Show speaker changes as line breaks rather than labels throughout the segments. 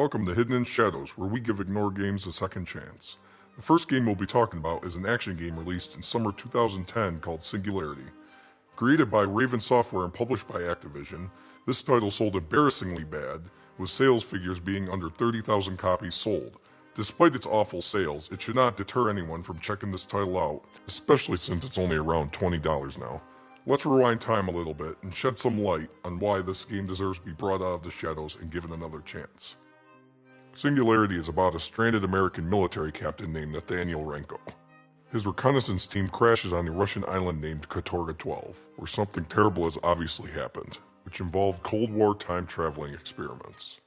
welcome to Hidden in Shadows, where we give ignored games a second chance. The first game we'll be talking about is an action game released in summer 2010 called Singularity. Created by Raven Software and published by Activision, this title sold embarrassingly bad, with sales figures being under 30,000 copies sold. Despite its awful sales, it should not deter anyone from checking this title out, especially since it's only around $20 now. Let's rewind time a little bit and shed some light on why this game deserves to be brought out of the shadows and given another chance. Singularity is about a stranded American military captain named Nathaniel Renko. His reconnaissance team crashes on a Russian island named Katorga 12, where something terrible has obviously happened, which involved Cold War time-traveling experiments.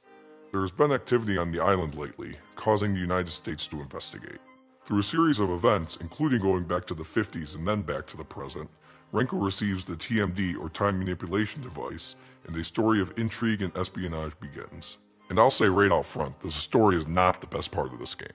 There has been activity on the island lately, causing the United States to investigate. Through a series of events, including going back to the 50s and then back to the present, Renko receives the TMD or time manipulation device, and a story of intrigue and espionage begins. And I'll say right out front, the story is not the best part of this game.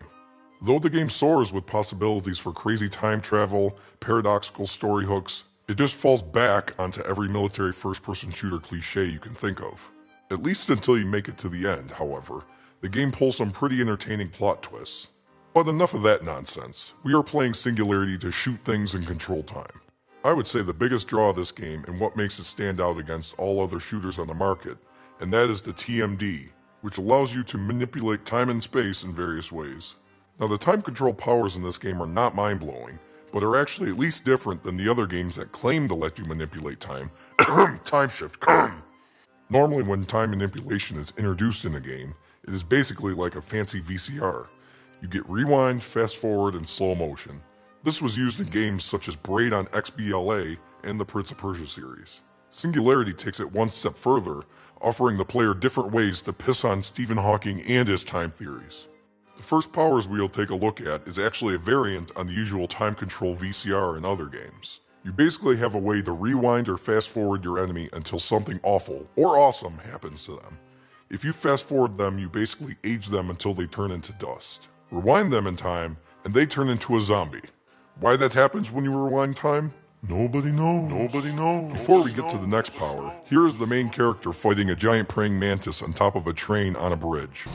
Though the game soars with possibilities for crazy time travel, paradoxical story hooks, it just falls back onto every military first-person shooter cliche you can think of. At least until you make it to the end, however, the game pulls some pretty entertaining plot twists. But enough of that nonsense. We are playing Singularity to shoot things and control time. I would say the biggest draw of this game and what makes it stand out against all other shooters on the market, and that is the TMD, which allows you to manipulate time and space in various ways. Now, the time control powers in this game are not mind-blowing, but are actually at least different than the other games that claim to let you manipulate time. Time shift. Normally when time manipulation is introduced in a game, it is basically like a fancy VCR. You get rewind, fast forward, and slow motion. This was used in games such as Braid on XBLA and the Prince of Persia series. Singularity takes it one step further, offering the player different ways to piss on Stephen Hawking and his time theories. The first powers we'll take a look at is actually a variant on the usual time control VCR in other games. You basically have a way to rewind or fast forward your enemy until something awful or awesome happens to them. If you fast forward them, you basically age them until they turn into dust. Rewind them in time, and they turn into a zombie. Why that happens when you rewind time? Nobody knows. Nobody knows. Before we get to the next power, here is the main character fighting a giant praying mantis on top of a train on a bridge.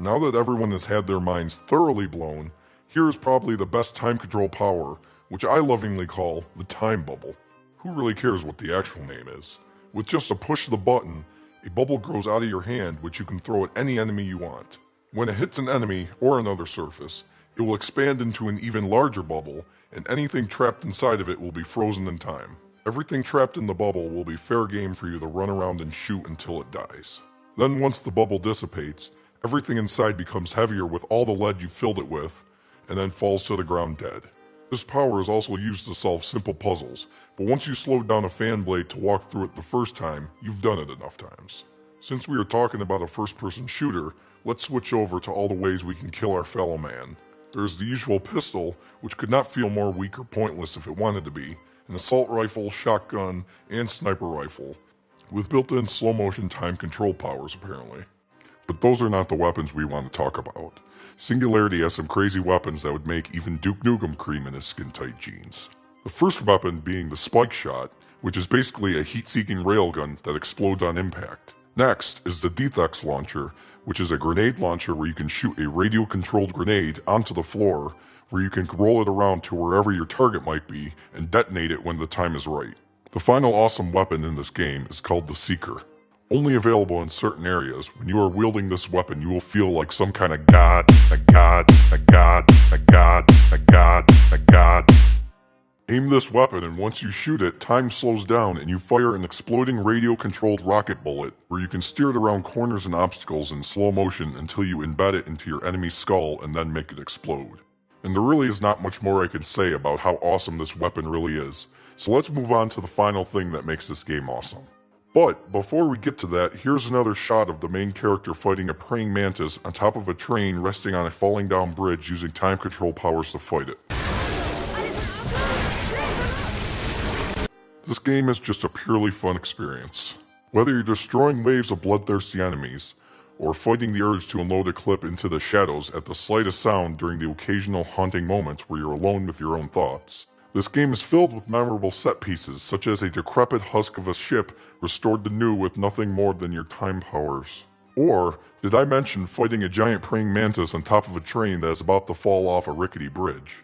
Now that everyone has had their minds thoroughly blown, here is probably the best time control power, which I lovingly call the time bubble. Who really cares what the actual name is? With just a push of the button, a bubble grows out of your hand which you can throw at any enemy you want. When it hits an enemy or another surface, it will expand into an even larger bubble, and anything trapped inside of it will be frozen in time. Everything trapped in the bubble will be fair game for you to run around and shoot until it dies. Then once the bubble dissipates, everything inside becomes heavier with all the lead you filled it with, and then falls to the ground dead. This power is also used to solve simple puzzles, but once you slow down a fan blade to walk through it the first time, you've done it enough times. Since we are talking about a first-person shooter, let's switch over to all the ways we can kill our fellow man. There's the usual pistol, which could not feel more weak or pointless if it wanted to be, an assault rifle, shotgun, and sniper rifle, with built-in slow-motion time control powers apparently. But those are not the weapons we want to talk about. Singularity has some crazy weapons that would make even Duke Nukem cream in his skin-tight jeans. The first weapon being the spike shot, which is basically a heat-seeking railgun that explodes on impact. Next is the Dethex launcher, which is a grenade launcher where you can shoot a radio-controlled grenade onto the floor, where you can roll it around to wherever your target might be and detonate it when the time is right. The final awesome weapon in this game is called the Seeker. Only available in certain areas, when you are wielding this weapon, you will feel like some kind of god, a god, a god, a god, a god, a god. Aim this weapon, and once you shoot it, time slows down and you fire an exploding radio-controlled rocket bullet, where you can steer it around corners and obstacles in slow motion until you embed it into your enemy's skull and then make it explode. And there really is not much more I can say about how awesome this weapon really is, so let's move on to the final thing that makes this game awesome. But before we get to that, here's another shot of the main character fighting a praying mantis on top of a train resting on a falling down bridge using time control powers to fight it. This game is just a purely fun experience. Whether you're destroying waves of bloodthirsty enemies, or fighting the urge to unload a clip into the shadows at the slightest sound during the occasional haunting moments where you're alone with your own thoughts, This game is filled with memorable set pieces, such as a decrepit husk of a ship restored to new with nothing more than your time powers. Or, did I mention fighting a giant praying mantis on top of a train that is about to fall off a rickety bridge?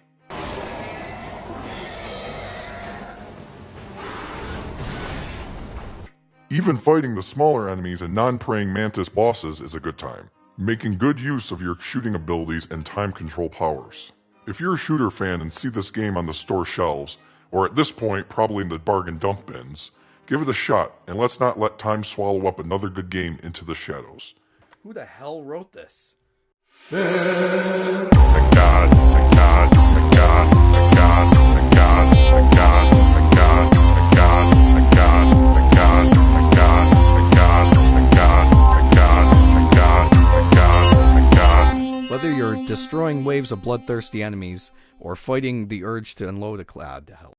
Even fighting the smaller enemies and non-praying mantis bosses is a good time, making good use of your shooting abilities and time control powers. If you're a shooter fan and see this game on the store shelves, or at this point probably in the bargain dump bins, give it a shot and let's not let time swallow up another good game into the shadows.
Who the hell wrote this?
My God, my God, my God, my God, my God, my God, my God, my God, my God, my God, my God, my God, my God, my God, my God, my God, my God.
Whether you're destroying waves of bloodthirsty enemies or fighting the urge to unload a cloud, hell.